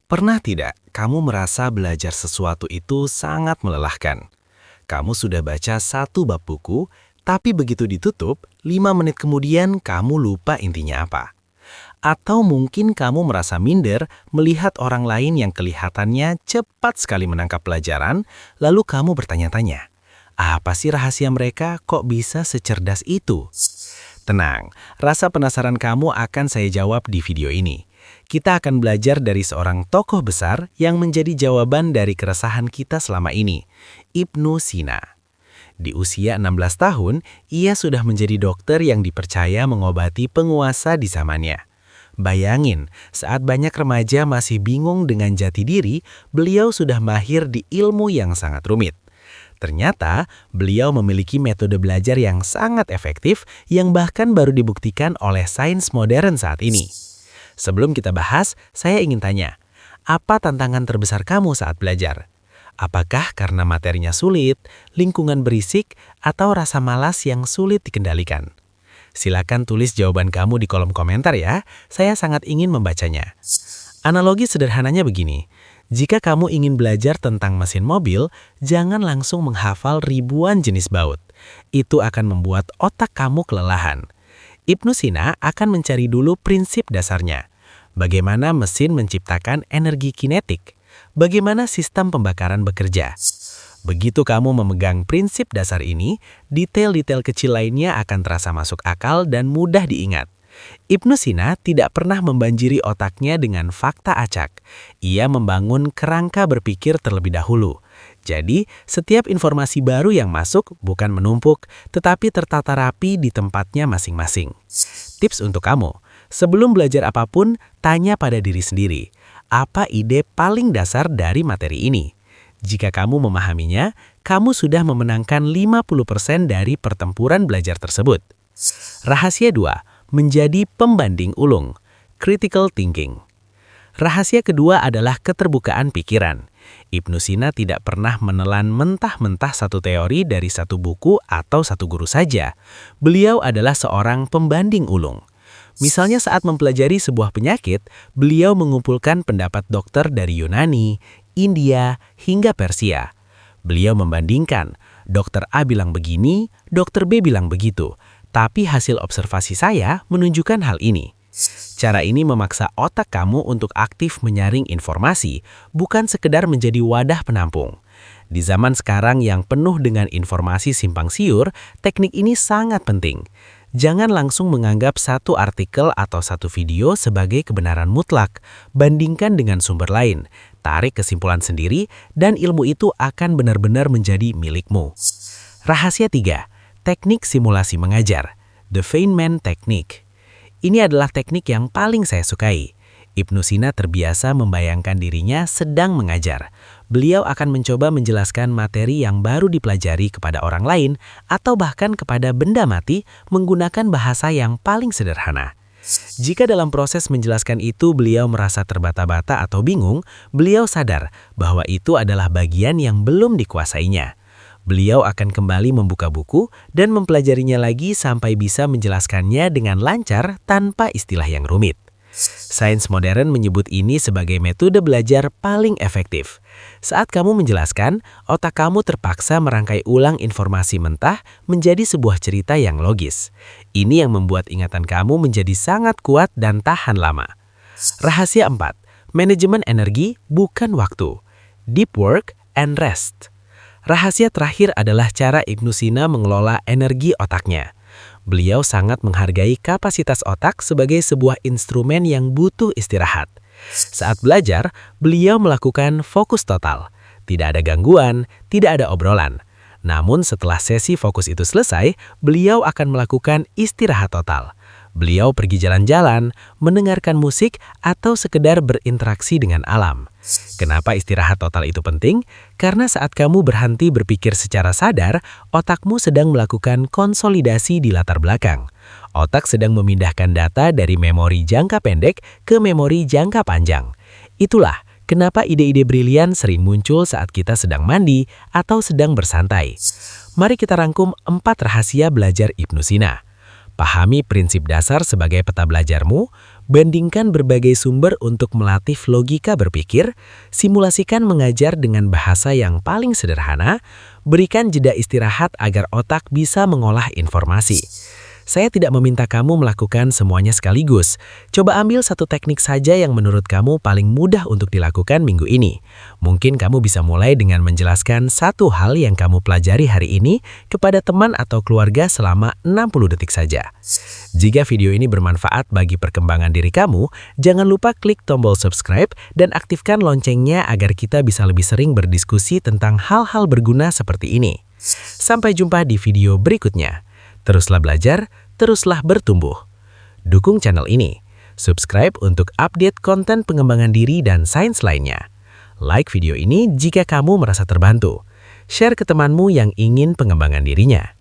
Pernah tidak kamu merasa belajar sesuatu itu sangat melelahkan? Kamu sudah baca satu bab buku, tapi begitu ditutup, 5 menit kemudian kamu lupa intinya apa. Atau mungkin kamu merasa minder melihat orang lain yang kelihatannya cepat sekali menangkap pelajaran, lalu kamu bertanya-tanya, apa sih rahasia mereka kok bisa secerdas itu? Tenang, rasa penasaran kamu akan saya jawab di video ini. Kita akan belajar dari seorang tokoh besar yang menjadi jawaban dari keresahan kita selama ini, Ibnu Sina. Di usia 16 tahun, ia sudah menjadi dokter yang dipercaya mengobati penguasa di zamannya. Bayangin, saat banyak remaja masih bingung dengan jati diri, beliau sudah mahir di ilmu yang sangat rumit. Ternyata, beliau memiliki metode belajar yang sangat efektif yang bahkan baru dibuktikan oleh sains modern saat ini. Sebelum kita bahas, saya ingin tanya, apa tantangan terbesar kamu saat belajar? Apakah karena materinya sulit, lingkungan berisik, atau rasa malas yang sulit dikendalikan? Silakan tulis jawaban kamu di kolom komentar ya, saya sangat ingin membacanya. Analogi sederhananya begini, jika kamu ingin belajar tentang mesin mobil, jangan langsung menghafal ribuan jenis baut. Itu akan membuat otak kamu kelelahan. Ibnu Sina akan mencari dulu prinsip dasarnya. Bagaimana mesin menciptakan energi kinetik? Bagaimana sistem pembakaran bekerja? Begitu kamu memegang prinsip dasar ini, detail-detail kecil lainnya akan terasa masuk akal dan mudah diingat. Ibnu Sina tidak pernah membanjiri otaknya dengan fakta acak. Ia membangun kerangka berpikir terlebih dahulu. Jadi, setiap informasi baru yang masuk bukan menumpuk, tetapi tertata rapi di tempatnya masing-masing. Tips untuk kamu, sebelum belajar apapun, tanya pada diri sendiri, apa ide paling dasar dari materi ini? Jika kamu memahaminya, kamu sudah memenangkan 50% dari pertempuran belajar tersebut. Rahasia 2. Menjadi pembanding ulung, critical thinking. Rahasia kedua adalah keterbukaan pikiran. Ibnu Sina tidak pernah menelan mentah-mentah satu teori dari satu buku atau satu guru saja. Beliau adalah seorang pembanding ulung. Misalnya saat mempelajari sebuah penyakit, beliau mengumpulkan pendapat dokter dari Yunani, India, hingga Persia. Beliau membandingkan, dokter A bilang begini, dokter B bilang begitu. Tapi hasil observasi saya menunjukkan hal ini. Cara ini memaksa otak kamu untuk aktif menyaring informasi, bukan sekedar menjadi wadah penampung. Di zaman sekarang yang penuh dengan informasi simpang siur, teknik ini sangat penting. Jangan langsung menganggap satu artikel atau satu video sebagai kebenaran mutlak. Bandingkan dengan sumber lain, tarik kesimpulan sendiri, dan ilmu itu akan benar-benar menjadi milikmu. Rahasia 3. Teknik simulasi mengajar, the Feynman Technique. Ini adalah teknik yang paling saya sukai. Ibnu Sina terbiasa membayangkan dirinya sedang mengajar. Beliau akan mencoba menjelaskan materi yang baru dipelajari kepada orang lain atau bahkan kepada benda mati menggunakan bahasa yang paling sederhana. Jika dalam proses menjelaskan itu beliau merasa terbata-bata atau bingung, beliau sadar bahwa itu adalah bagian yang belum dikuasainya. Beliau akan kembali membuka buku dan mempelajarinya lagi sampai bisa menjelaskannya dengan lancar tanpa istilah yang rumit. Sains modern menyebut ini sebagai metode belajar paling efektif. Saat kamu menjelaskan, otak kamu terpaksa merangkai ulang informasi mentah menjadi sebuah cerita yang logis. Ini yang membuat ingatan kamu menjadi sangat kuat dan tahan lama. Rahasia 4. Manajemen energi bukan waktu. Deep work and rest. Rahasia terakhir adalah cara Ibnu Sina mengelola energi otaknya. Beliau sangat menghargai kapasitas otak sebagai sebuah instrumen yang butuh istirahat. Saat belajar, beliau melakukan fokus total. Tidak ada gangguan, tidak ada obrolan. Namun setelah sesi fokus itu selesai, beliau akan melakukan istirahat total. Beliau pergi jalan-jalan, mendengarkan musik, atau sekedar berinteraksi dengan alam. Kenapa istirahat total itu penting? Karena saat kamu berhenti berpikir secara sadar, otakmu sedang melakukan konsolidasi di latar belakang. Otak sedang memindahkan data dari memori jangka pendek ke memori jangka panjang. Itulah kenapa ide-ide brilian sering muncul saat kita sedang mandi atau sedang bersantai. Mari kita rangkum 4 rahasia belajar Ibnu Sina. Pahami prinsip dasar sebagai peta belajarmu, Bandingkan berbagai sumber untuk melatih logika berpikir, simulasikan mengajar dengan bahasa yang paling sederhana, berikan jeda istirahat agar otak bisa mengolah informasi. Saya tidak meminta kamu melakukan semuanya sekaligus. Coba ambil satu teknik saja yang menurut kamu paling mudah untuk dilakukan minggu ini. Mungkin kamu bisa mulai dengan menjelaskan satu hal yang kamu pelajari hari ini kepada teman atau keluarga selama 60 detik saja. Jika video ini bermanfaat bagi perkembangan diri kamu, jangan lupa klik tombol subscribe dan aktifkan loncengnya agar kita bisa lebih sering berdiskusi tentang hal-hal berguna seperti ini. Sampai jumpa di video berikutnya. Teruslah belajar, teruslah bertumbuh. Dukung channel ini. Subscribe untuk update konten pengembangan diri dan sains lainnya. Like video ini jika kamu merasa terbantu. Share ke temanmu yang ingin pengembangan dirinya.